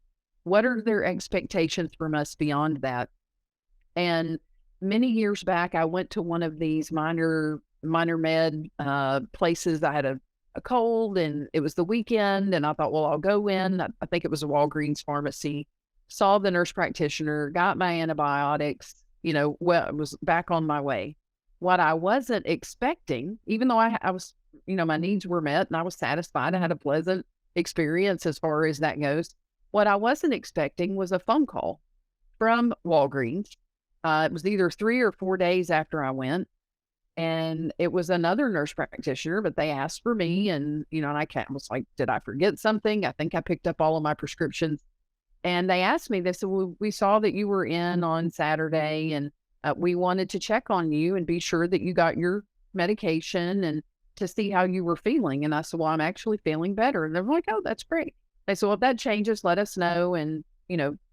What are their expectations from us beyond that? And many years back, I went to one of these minor med places. I had a cold, and it was the weekend, and I thought, well, I'll go in. I think it was a Walgreens pharmacy, saw the nurse practitioner, got my antibiotics, was back on my way. What I wasn't expecting, even though I was, my needs were met and I was satisfied, I had a pleasant experience as far as that goes. What I wasn't expecting was a phone call from Walgreens. It was either 3 or 4 days after I went. And it was another nurse practitioner, but they asked for me, and, and I was like, did I forget something? I think I picked up all of my prescriptions. And they asked me, they said, well, we saw that you were in on Saturday, and we wanted to check on you and be sure that you got your medication and to see how you were feeling. And I said, well, I'm actually feeling better. And they're like, oh, that's great. They said, well, if that changes, let us know. And,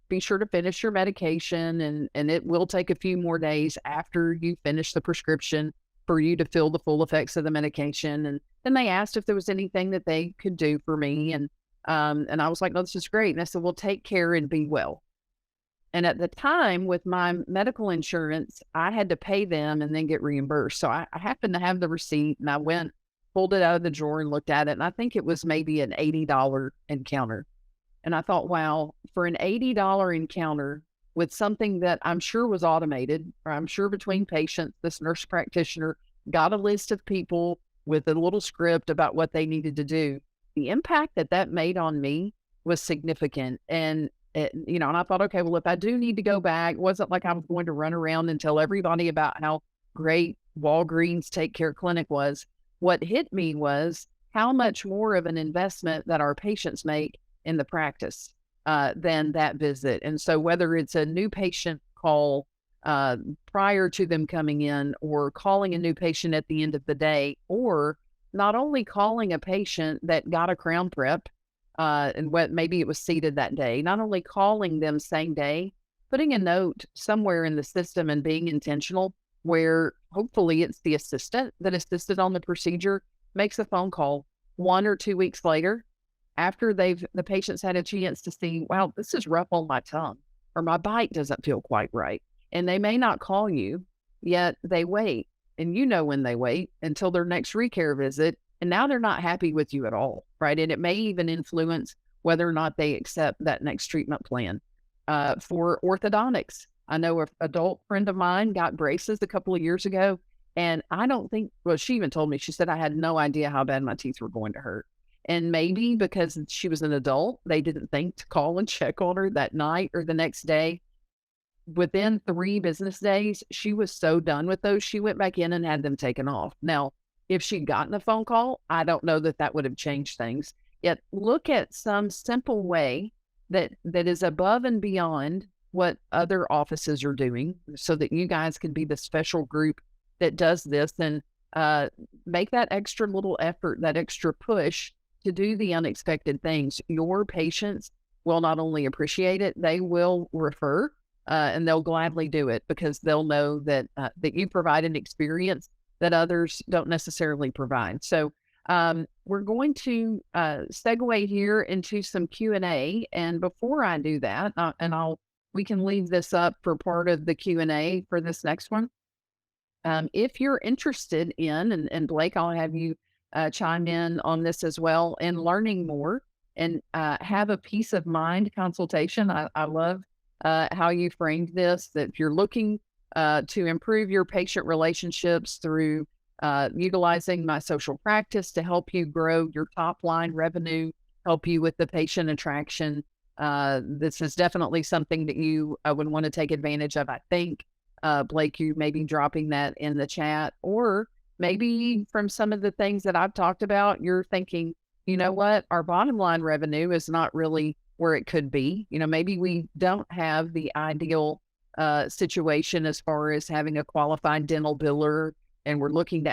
be sure to finish your medication. And it will take a few more days after you finish the prescription for you to feel the full effects of the medication. And then they asked if there was anything that they could do for me. And I was like, no, this is great. And I said, well, take care and be well. And at the time, with my medical insurance, I had to pay them and then get reimbursed. So I happened to have the receipt, and I went, pulled it out of the drawer and looked at it. And I think it was maybe an $80 encounter. And I thought, wow, for an $80 encounter with something that I'm sure was automated, or I'm sure between patients, this nurse practitioner got a list of people with a little script about what they needed to do. The impact that made on me was significant. And, and I thought, okay, well, if I do need to go back, it wasn't like I was going to run around and tell everybody about how great Walgreens Take Care Clinic was. What hit me was how much more of an investment that our patients make in the practice than that visit. And so whether it's a new patient call prior to them coming in, or calling a new patient at the end of the day, or not only calling a patient that got a crown prep and what maybe it was seated that day, not only calling them same day, putting a note somewhere in the system and being intentional where hopefully it's the assistant that assisted on the procedure makes a phone call 1 or 2 weeks later, after the patient's had a chance to see, wow, this is rough on my tongue, or my bite doesn't feel quite right. And they may not call you, yet they wait. And when they wait until their next recare visit, and now they're not happy with you at all, right? And it may even influence whether or not they accept that next treatment plan. For orthodontics, I know an adult friend of mine got braces a couple of years ago, And I don't think, well, she even told me, she said, I had no idea how bad my teeth were going to hurt. And maybe because she was an adult, they didn't think to call and check on her that night or the next day. Within 3 business days, she was so done with those, she went back in and had them taken off. Now, if she'd gotten a phone call, I don't know that that would have changed things. Yet look at some simple way that is above and beyond what other offices are doing so that you guys can be the special group that does this, and make that extra little effort, that extra push to do the unexpected things. Your patients will not only appreciate it, they will refer, and they'll gladly do it because they'll know that that you provide an experience that others don't necessarily provide. So we're going to segue here into some Q&A. And before I do that, we can leave this up for part of the Q&A for this next one. If you're interested in, and Blake, I'll have you chime in on this as well, and learning more and have a peace of mind consultation. I love how you framed this, that if you're looking to improve your patient relationships through utilizing my social practice to help you grow your top line revenue, help you with the patient attraction, this is definitely something that you would want to take advantage of. I think, Blake, you may be dropping that in the chat, or maybe from some of the things that I've talked about, you're thinking, you know what, our bottom line revenue is not really where it could be. You know, maybe we don't have the ideal situation as far as having a qualified dental biller, and we're looking to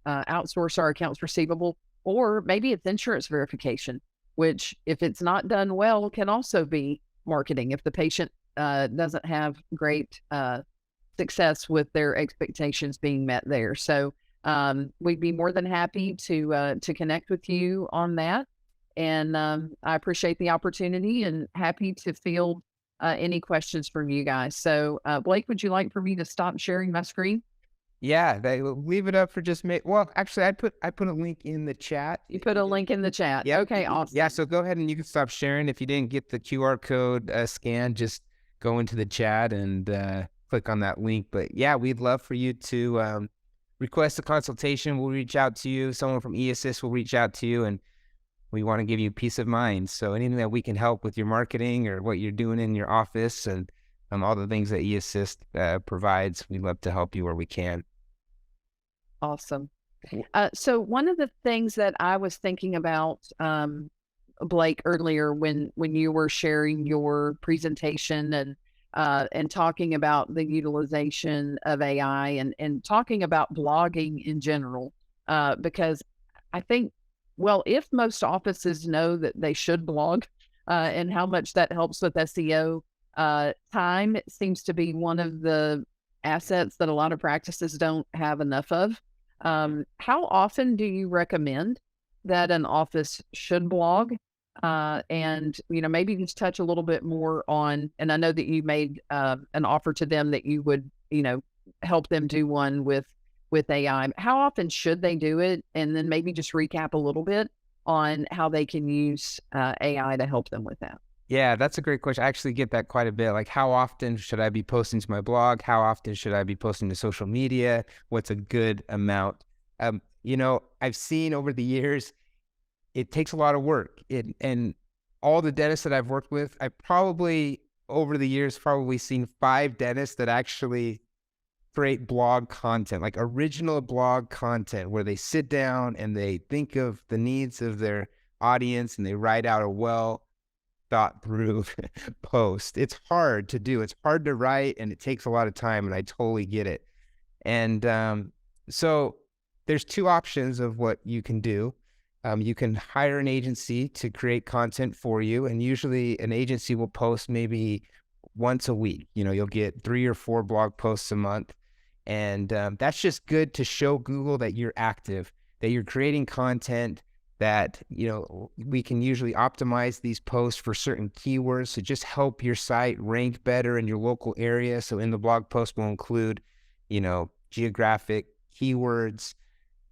outsource our accounts receivable, or maybe it's insurance verification, which if it's not done well can also be marketing if the patient doesn't have great success with their expectations being met there. So we'd be more than happy to connect with you on that. And I appreciate the opportunity and happy to field any questions from you guys. So Blake, would you like for me to stop sharing my screen? Yeah, they will leave it up for just well, actually I put a link in the chat. You put a link in the chat. Yeah. Okay, awesome. Yeah, so go ahead and you can stop sharing. If you didn't get the QR code scan, just go into the chat and click on that link. But yeah, we'd love for you to request a consultation. We'll reach out to you. Someone from eAssist will reach out to you, and we want to give you peace of mind. So anything that we can help with your marketing or what you're doing in your office, and all the things that eAssist provides, we'd love to help you where we can. Awesome. So one of the things that I was thinking about, Blake, earlier when you were sharing your presentation and talking about the utilization of AI and talking about blogging in general, because I think, well, if most offices know that they should blog and how much that helps with SEO, time seems to be one of the assets that a lot of practices don't have enough of. How often do you recommend that an office should blog? And, you know, maybe just touch a little bit more on, and I know that you made an offer to them that you would, you know, help them do one with AI. How often should they do it? And then maybe just recap a little bit on how they can use AI to help them with that. Yeah, that's a great question. I actually get that quite a bit. Like, how often should I be posting to my blog? How often should I be posting to social media? What's a good amount? You know, I've seen over the years, it takes a lot of work. And all the dentists that I've worked with, I probably, over the years, probably seen 5 dentists that actually create blog content, like original blog content, where they sit down and they think of the needs of their audience and they write out a well thought through post. It's hard to do. It's hard to write, and it takes a lot of time, and I totally get it. And so there's 2 options of what you can do. You can hire an agency to create content for you, and usually an agency will post maybe once a week. You know, you'll get 3 or 4 blog posts a month, and that's just good to show Google that you're active, that you're creating content, that, you know, we can usually optimize these posts for certain keywords to just help your site rank better in your local area. So in the blog post, we'll include, you know, geographic keywords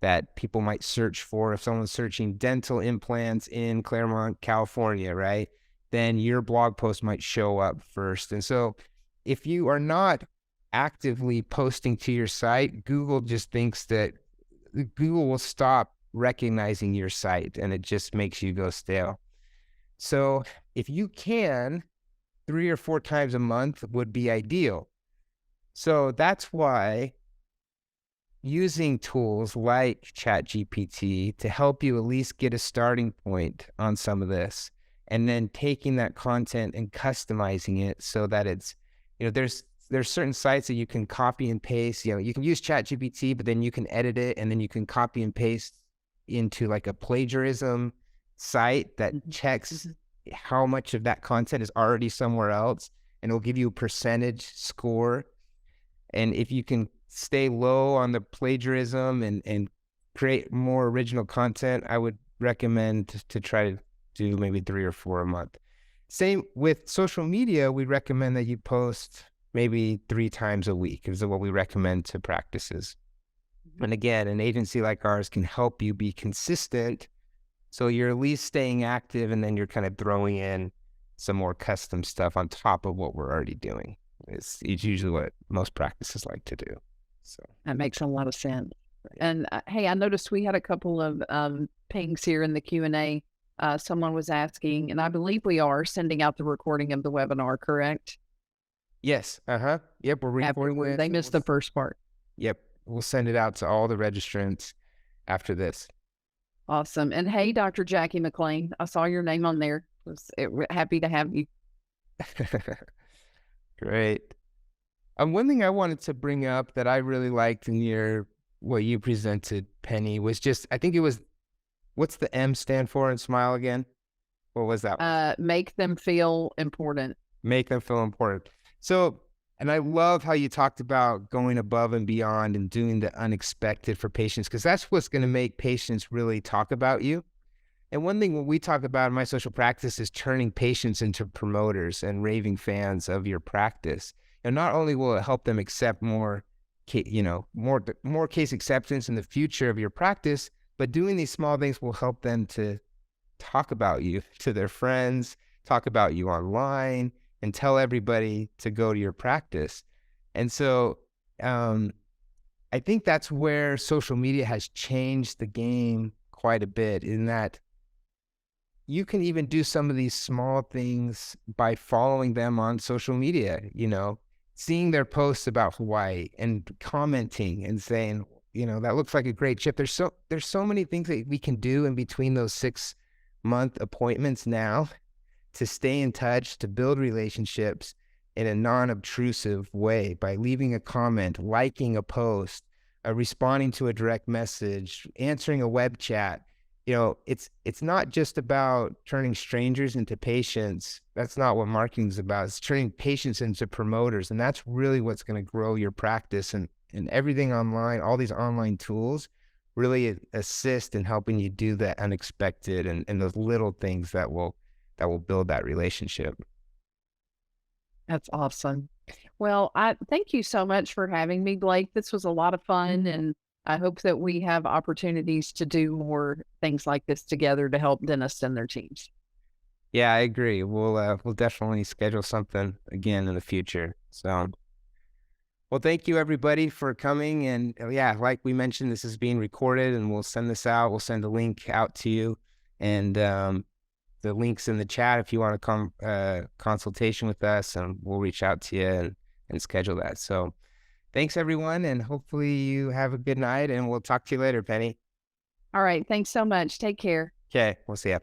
that people might search for. If someone's searching dental implants in Claremont, California, right, then your blog post might show up first. And so if you are not actively posting to your site, Google just thinks that Google will stop recognizing your site, and it just makes you go stale. So if you can, 3 or 4 times a month would be ideal. So that's why using tools like Chat GPT to help you at least get a starting point on some of this, and then taking that content and customizing it so that it's, there's certain sites that you can copy and paste. You can use Chat GPT, but then you can edit it, and then you can copy and paste into like a plagiarism site that checks how much of that content is already somewhere else, and it'll give you a percentage score. And if you can stay low on the plagiarism and create more original content, I would recommend to try to do maybe 3 or 4 a month. Same with social media. We recommend that you post maybe 3 times a week is what we recommend to practices. And again, an agency like ours can help you be consistent, so you're at least staying active, and then you're kind of throwing in some more custom stuff on top of what we're already doing. It's usually what most practices like to do. So That makes a lot of sense. And hey, I noticed we had a couple of pings here in the Q&A. Someone was asking, and I believe we are sending out the recording of the webinar, correct? yes, yep, we're recording it. They missed the first part. Yep, we'll send it out to all the registrants after this. Awesome. And hey, Dr. Jackie McLean, I saw your name on there. Happy to have you. Great. One thing I wanted to bring up that I really liked in what you presented, Penny, was just, I think it was, what's the M stand for in SMILE again? What was that one? Make them feel important. Make them feel important. So, and I love how you talked about going above and beyond and doing the unexpected for patients, because that's what's going to make patients really talk about you. And one thing what we talk about in my social practice is turning patients into promoters and raving fans of your practice. And not only will it help them accept more case acceptance in the future of your practice, but doing these small things will help them to talk about you to their friends, talk about you online, and tell everybody to go to your practice. And so I think that's where social media has changed the game quite a bit, in that you can even do some of these small things by following them on social media, seeing their posts about Hawaii and commenting and saying, that looks like a great trip. There's so many things that we can do in between those 6-month appointments now to stay in touch, to build relationships in a non-obtrusive way, by leaving a comment, liking a post, responding to a direct message, answering a web chat. It's not just about turning strangers into patients. That's not what marketing is about. It's turning patients into promoters. And that's really what's going to grow your practice. And everything online, all these online tools really assist in helping you do that unexpected and those little things that will build that relationship. That's awesome. Well, I thank you so much for having me, Blake. This was a lot of fun, and I hope that we have opportunities to do more things like this together to help dentists and their teams. Yeah, I agree. We'll definitely schedule something again in the future. So, well, thank you everybody for coming. And yeah, like we mentioned, this is being recorded, and we'll send this out. We'll send a link out to you, and the link's in the chat if you want to come consultation with us, and we'll reach out to you and schedule that. So thanks everyone, and hopefully you have a good night, and we'll talk to you later, Penny. All right. Thanks so much. Take care. Okay, we'll see you.